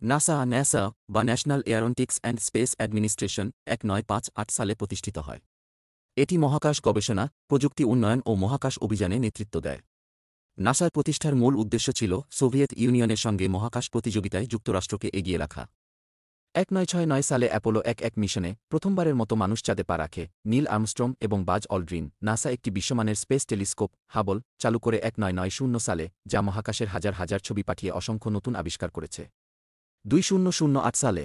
NASA বা national এয়ারোনটিক্স and space administration 1958 সালে প্রতিষ্ঠিত হয়। এটি মহাকাশ গবেষণা, প্রযুক্তি উন্নয়ন ও মহাকাশ অভিযানে নেতৃত্ব দেয়। নাসার প্রতিষ্ঠার মূল উদ্দেশ্য ছিল সোভিয়েত ইউনিয়নের সঙ্গে মহাকাশ প্রতিযোগিতায় যুক্তরাষ্ট্রকে এগিয়ে রাখা। 1969 সালে অ্যাপোলো 11 মিশনে প্রথমবারের মতো মানুষ চাঁদে পা রাখে। নীল আর্মস্ট্রং এবং বাজ অলড্রিন। নাসা একটি বিশ্বমানের স্পেস টেলিস্কোপ হাবল চালু করে 1990 সালে, যা মহাকাশের হাজার হাজার ছবি পাঠিয়ে অসংখ্য নতুন আবিষ্কার করেছে। 2008 সালে